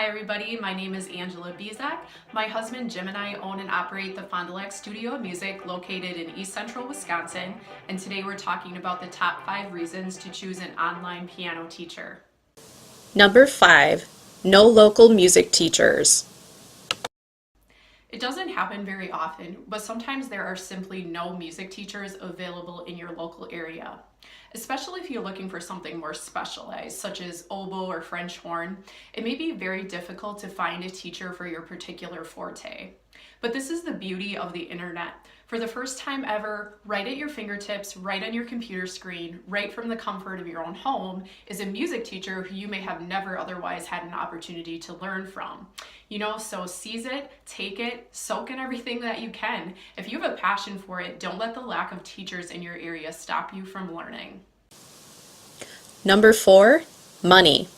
Hi everybody, my name is Angela Bezak. My husband Jim and I own and operate the Fond du Lac Studio of Music located in East Central Wisconsin, and today we're talking about the top 5 reasons to choose an online piano teacher. Number 5, no local music teachers. It doesn't happen very often, but sometimes there are simply no music teachers available in your local area. Especially if you're looking for something more specialized, such as oboe or French horn, it may be very difficult to find a teacher for your particular forte. But this is the beauty of the internet. For the first time ever, right at your fingertips, right on your computer screen, right from the comfort of your own home, is a music teacher who you may have never otherwise had an opportunity to learn from. So seize it, take it, soak in everything that you can. If you have a passion for it, don't let the lack of teachers in your area stop you from learning. Number 4, money.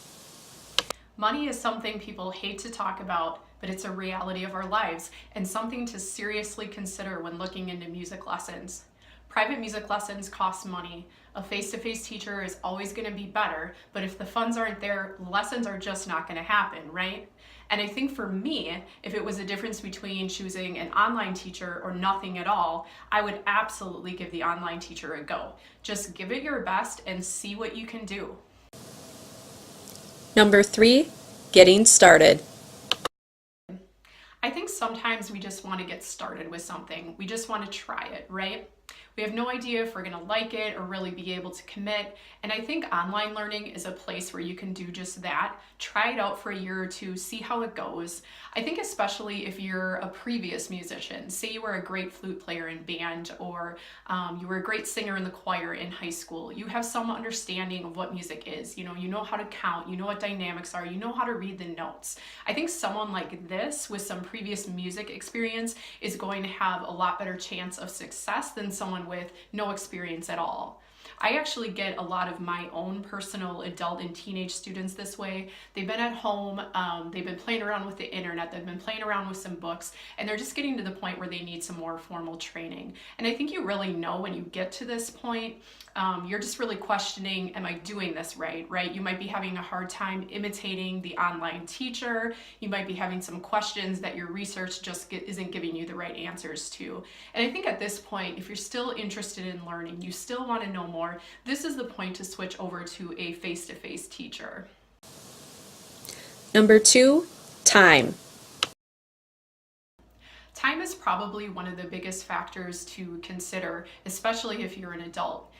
Money is something people hate to talk about, but it's a reality of our lives and something to seriously consider when looking into music lessons. Private music lessons cost money. A face-to-face teacher is always going to be better, but if the funds aren't there, lessons are just not going to happen, right? And I think for me, if it was a difference between choosing an online teacher or nothing at all, I would absolutely give the online teacher a go. Just give it your best and see what you can do. Number 3, getting started. I think sometimes we just want to get started with something. We just want to try it, right? We have no idea if we're going to like it or really be able to commit. And I think online learning is a place where you can do just that. Try it out for a year or two, see how it goes. I think especially if you're a previous musician, say you were a great flute player in band or you were a great singer in the choir in high school, you have some understanding of what music is. You know how to count, you know what dynamics are, you know how to read the notes. I think someone like this with some previous music experience is going to have a lot better chance of success than someone with no experience at all. I actually get a lot of my own personal adult and teenage students this way. They've been at home, they've been playing around with the internet, they've been playing around with some books, and they're just getting to the point where they need some more formal training. And I think you really know when you get to this point, you're just really questioning, am I doing this right? You might be having a hard time imitating the online teacher. You might be having some questions that your research just isn't giving you the right answers to. And I think at this point, if you're still interested in learning, you still want to know more, this is the point to switch over to a face-to-face teacher. Number 2, time. Time is probably one of the biggest factors to consider, especially if you're an adult.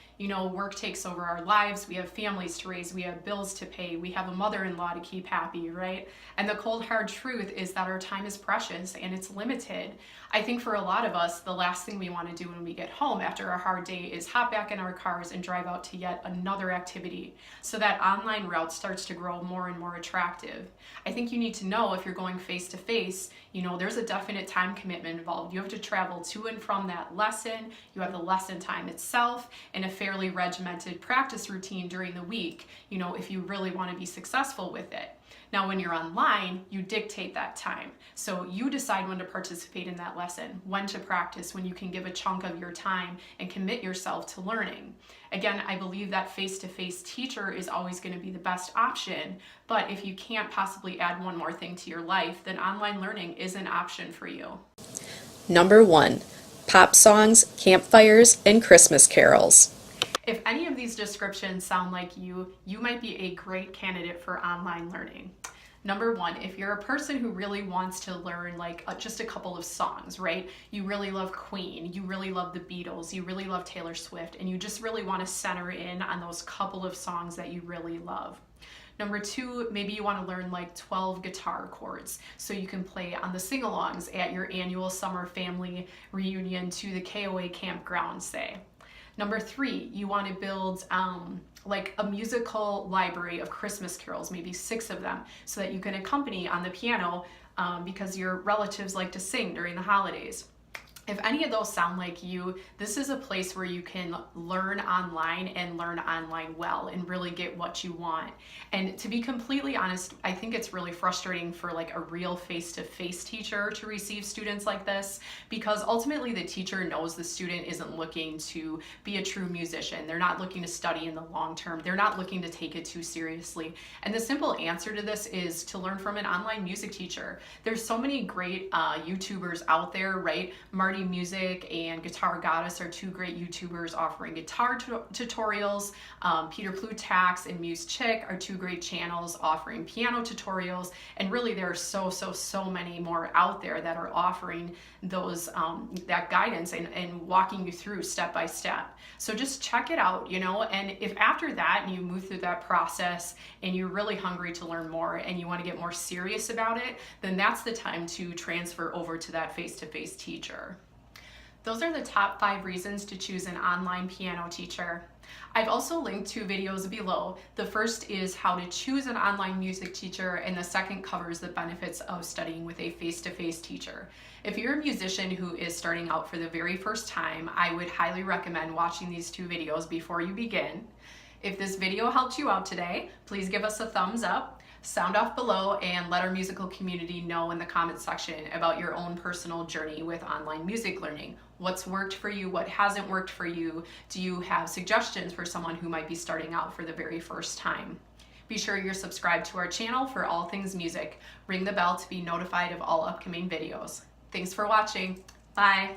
Work takes over our lives, we have families to raise, we have bills to pay, we have a mother-in-law to keep happy, right? And the cold hard truth is that our time is precious and it's limited. I think for a lot of us, the last thing we want to do when we get home after a hard day is hop back in our cars and drive out to yet another activity. So that online route starts to grow more and more attractive. I think you need to know if you're going face to face, there's a definite time commitment involved. You have to travel to and from that lesson, you have the lesson time itself, and a fairly regimented practice routine during the week, if you really want to be successful with it. Now, when you're online, you dictate that time. So you decide when to participate in that lesson, when to practice, when you can give a chunk of your time and commit yourself to learning. Again, I believe that face-to-face teacher is always going to be the best option, but if you can't possibly add one more thing to your life, then online learning is an option for you. Number 1, pop songs, campfires, and Christmas carols. If any of these descriptions sound like you might be a great candidate for online learning. Number 1, if you're a person who really wants to learn just a couple of songs, right? You really love Queen, you really love the Beatles, you really love Taylor Swift, and you just really want to center in on those couple of songs that you really love. Number 2, maybe you want to learn 12 guitar chords so you can play on the sing-alongs at your annual summer family reunion to the KOA campground, say. Number 3, you want to build a musical library of Christmas carols, maybe 6 of them, so that you can accompany on the piano because your relatives like to sing during the holidays. If any of those sound like you, this is a place where you can learn online and learn online well and really get what you want. And to be completely honest, I think it's really frustrating for like a real face-to-face teacher to receive students like this, because ultimately the teacher knows the student isn't looking to be a true musician. They're not looking to study in the long term. They're not looking to take it too seriously. And the simple answer to this is to learn from an online music teacher. There's so many great YouTubers out there, right? Marty Music and Guitar Goddess are two great YouTubers offering guitar tutorials. Peter Plutax and Muse Chick are two great channels offering piano tutorials. And really there are so many more out there that are offering those that guidance and walking you through step by step. So just check it out, you know, and if after that you move through that process and you're really hungry to learn more and you want to get more serious about it, then that's the time to transfer over to that face-to-face teacher. Those are the top 5 reasons to choose an online piano teacher. I've also linked 2 videos below. The first is how to choose an online music teacher, and the second covers the benefits of studying with a face-to-face teacher. If you're a musician who is starting out for the very first time, I would highly recommend watching these 2 videos before you begin. If this video helped you out today, please give us a thumbs up. Sound off below and let our musical community know in the comment section about your own personal journey with online music learning. What's worked for you? What hasn't worked for you? Do you have suggestions for someone who might be starting out for the very first time? Be sure you're subscribed to our channel for all things music. Ring the bell to be notified of all upcoming videos. Thanks for watching. Bye.